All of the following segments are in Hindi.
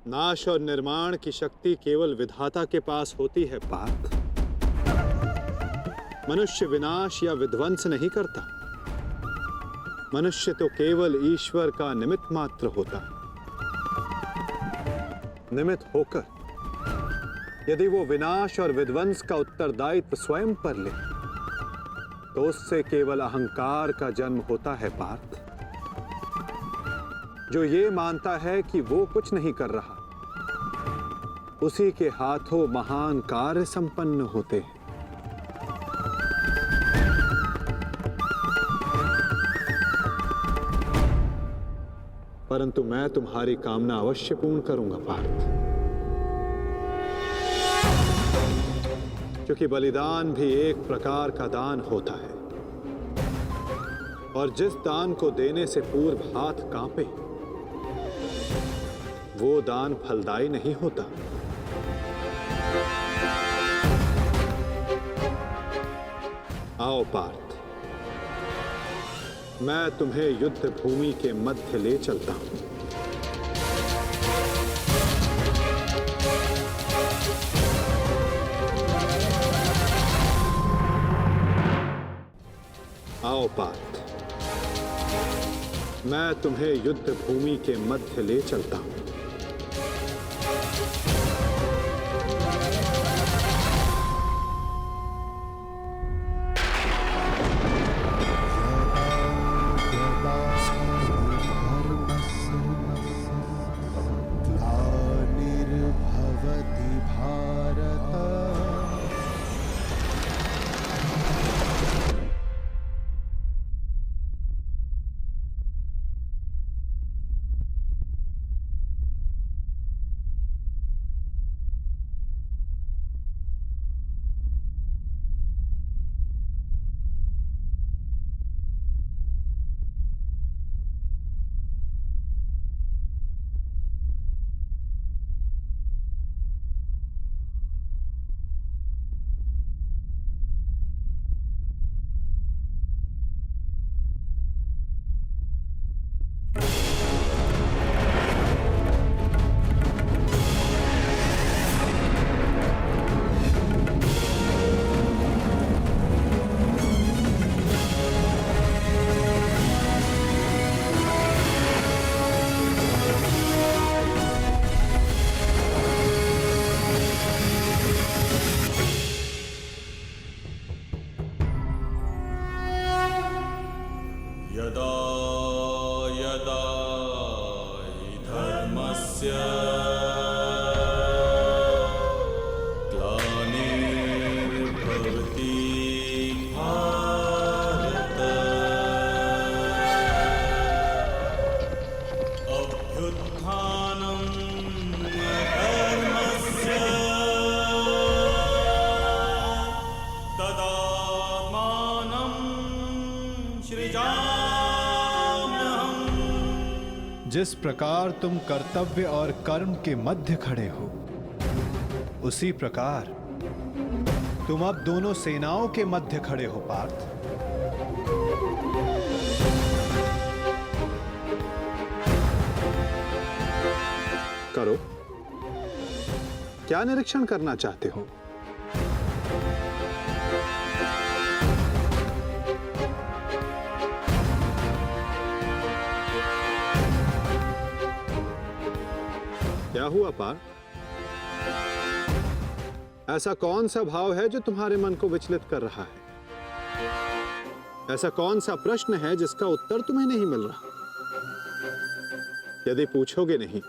नाश और निर्माण की शक्ति केवल विधाता के पास होती है पार्थ। मनुष्य विनाश या विध्वंस नहीं करता। मनुष्य तो केवल ईश्वर का निमित्त मात्र होता है। निमित्त होकर यदि वो विनाश और विध्वंस का उत्तरदायित्व स्वयं पर ले तो उससे केवल अहंकार का जन्म होता है पार्थ, जो ये मानता है कि वो कुछ नहीं कर रहा, उसी के हाथों महान कार्य संपन्न होते हैं। परंतु मैं तुम्हारी कामना अवश्य पूर्ण करूंगा पार्थ, क्योंकि बलिदान भी एक प्रकार का दान होता है और जिस दान को देने से पूर्व हाथ कांपे वो दान फलदायी नहीं होता। आओ पार्थ, मैं तुम्हें युद्ध भूमि के मध्य ले चलता हूं। आओ पार्थ, मैं तुम्हें युद्ध भूमि के मध्य ले चलता हूं। यदा यदा हि धर्मस्य ग्लानिर्भवति भारत अभ्युत्थानम् अधर्मस्य तदात्मानं सृजाम्यहम्। जिस प्रकार तुम कर्तव्य और कर्म के मध्य खड़े हो, उसी प्रकार तुम अब दोनों सेनाओं के मध्य खड़े हो पार्थ। करो, क्या निरीक्षण करना चाहते हो? क्या हुआ पार्थ? ऐसा कौन सा भाव है जो तुम्हारे मन को विचलित कर रहा है? ऐसा कौन सा प्रश्न है जिसका उत्तर तुम्हें नहीं मिल रहा? यदि पूछोगे नहीं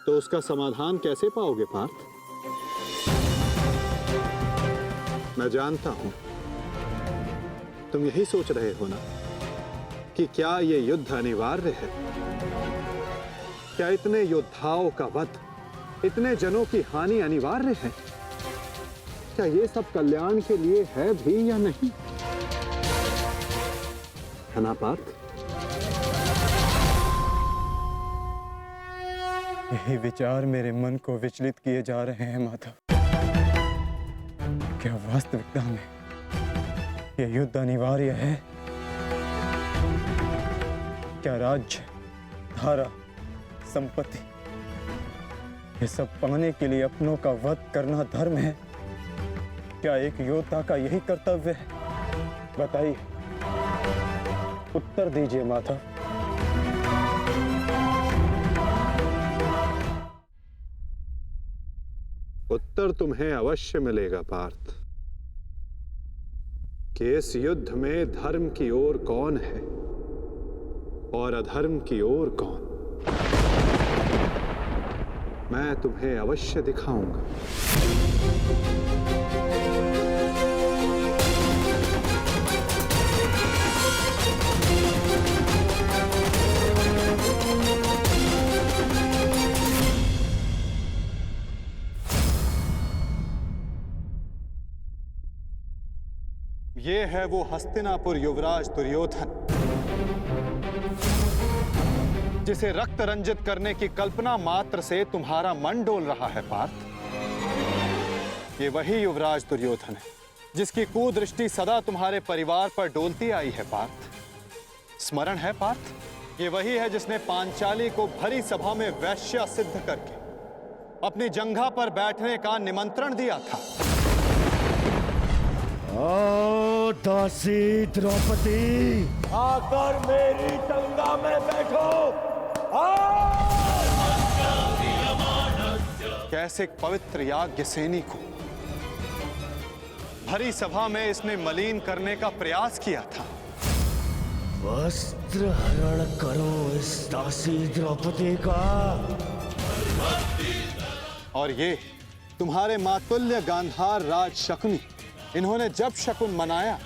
तो उसका समाधान कैसे पाओगे पार्थ? मैं जानता हूं तुम यही सोच रहे हो ना कि क्या यह युद्ध अनिवार्य है? क्या इतने योद्धाओं का वध, इतने जनों की हानि अनिवार्य है? क्या ये सब कल्याण के लिए है भी या नहीं? है ना पार्थ? यही विचार मेरे मन को विचलित किए जा रहे हैं माधव। क्या वास्तविकता में यह युद्ध अनिवार्य है? क्या राज्य, धारा, संपत्ति ये सब पाने के लिए अपनों का वध करना धर्म है? क्या एक योद्धा का यही कर्तव्य है? बताइए, उत्तर दीजिए माता। उत्तर तुम्हें अवश्य मिलेगा पार्थ कि इस युद्ध में धर्म की ओर कौन है और अधर्म की ओर कौन। मैं तुम्हें अवश्य दिखाऊंगा। ये है वो हस्तिनापुर युवराज दुर्योधन, जिसे रक्त रंजित करने की कल्पना मात्र से तुम्हारा मन डोल रहा है पार्थ। ये वही युवराज दुर्योधन है जिसकी कुदृष्टि सदा तुम्हारे परिवार पर डोलती आई है पार्थ। स्मरण है पार्थ? ये वही है जिसने पांचाली को भरी सभा में वैश्य सिद्ध करके अपनी जंघा पर बैठने का निमंत्रण दिया था। ओ दासी द्रौपदी, आकर मेरी जंघा में बैठो। कैसे एक पवित्र याज्ञ सैनी को भरी सभा में इसने मलिन करने का प्रयास किया था। वस्त्र हरण करो इस दासी द्रौपदी का। और ये तुम्हारे मातुल्य गांधार राज शकुनी, इन्होंने जब शकुन मनाया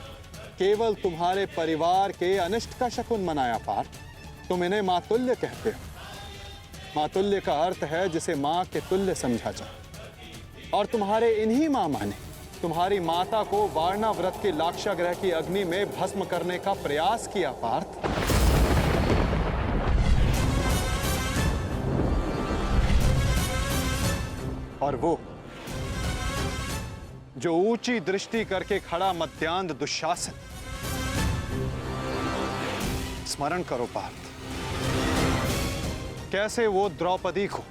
केवल तुम्हारे परिवार के अनिष्ट का शकुन मनाया पार्थ। तुम इन्हें मातुल्य कहते हो। मातुल्य का अर्थ है जिसे मां के तुल्य समझा जाए। और तुम्हारे इन्हीं मामा ने तुम्हारी माता को वारणा व्रत के लाक्षागृह की अग्नि में भस्म करने का प्रयास किया पार्थ। और वो जो ऊंची दृष्टि करके खड़ा मध्यांध दुशासन, स्मरण करो पार्थ, कैसे वो द्रौपदी को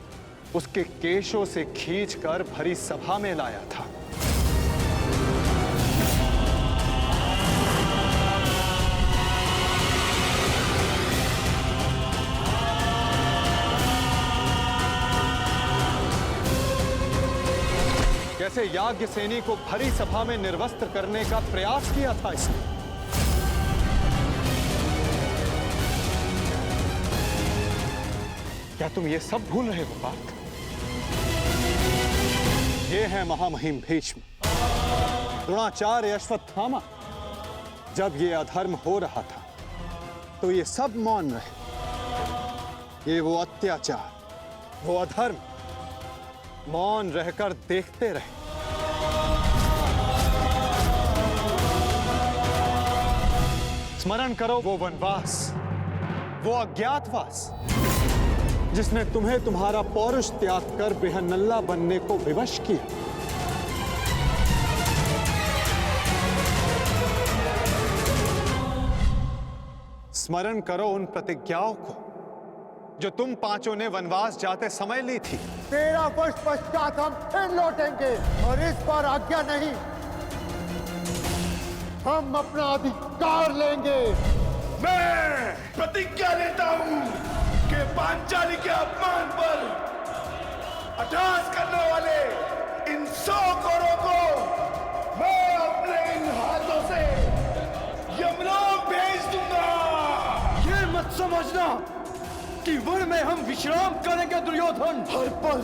उसके केशों से खींचकर भरी सभा में लाया था। कैसे याज्ञ सैनी को भरी सभा में निर्वस्त्र करने का प्रयास किया था इसने। क्या तुम ये सब भूल रहे हो पार्थ? ये है महामहिम भीष्म, द्रोणाचार्य, अश्वत्थामा। जब ये अधर्म हो रहा था तो ये सब मौन रहे। ये वो अत्याचार, वो अधर्म मौन रहकर देखते रहे। स्मरण करो वो वनवास, वो अज्ञातवास जिसने तुम्हें तुम्हारा पौरुष त्याग कर बेहनल्ला बनने को विवश किया। स्मरण करो उन प्रतिज्ञाओं को जो तुम पांचों ने वनवास जाते समय ली थी। 13 वर्ष पश्चात हम फिर लौटेंगे और इस बार आज्ञा नहीं, हम अपना अधिकार लेंगे। मैं प्रतिज्ञा लेता हूं कि पांचाली के अपमान पर अट्टहास करने वाले इन 100 कौरवों को मैं अपने इन हाथों से यमलोक भेज दूंगा। ये मत समझना कि वन में हम विश्राम करेंगे दुर्योधन। हर पल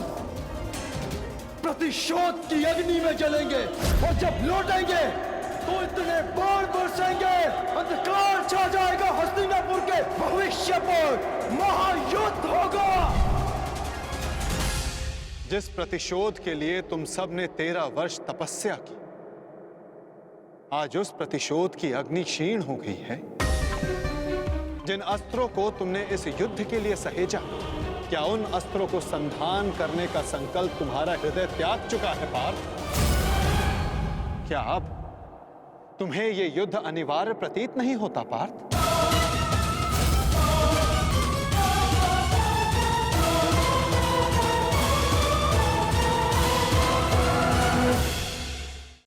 प्रतिशोध की अग्नि में जलेंगे और जब लौटेंगे तो इतने बाण बरसेंगे, अंधकार छा जाएगा हस्तिनापुर के भविष्य पर, महायुद्ध होगा। जिस प्रतिशोध के लिए तुम सब ने 13 वर्ष तपस्या की, आज उस प्रतिशोध की अग्नि क्षीण हो गई है। जिन अस्त्रों को तुमने इस युद्ध के लिए सहेजा, क्या उन अस्त्रों को संधान करने का संकल्प तुम्हारा हृदय त्याग चुका है पार्थ? क्या अब तुम्हें यह युद्ध अनिवार्य प्रतीत नहीं होता पार्थ?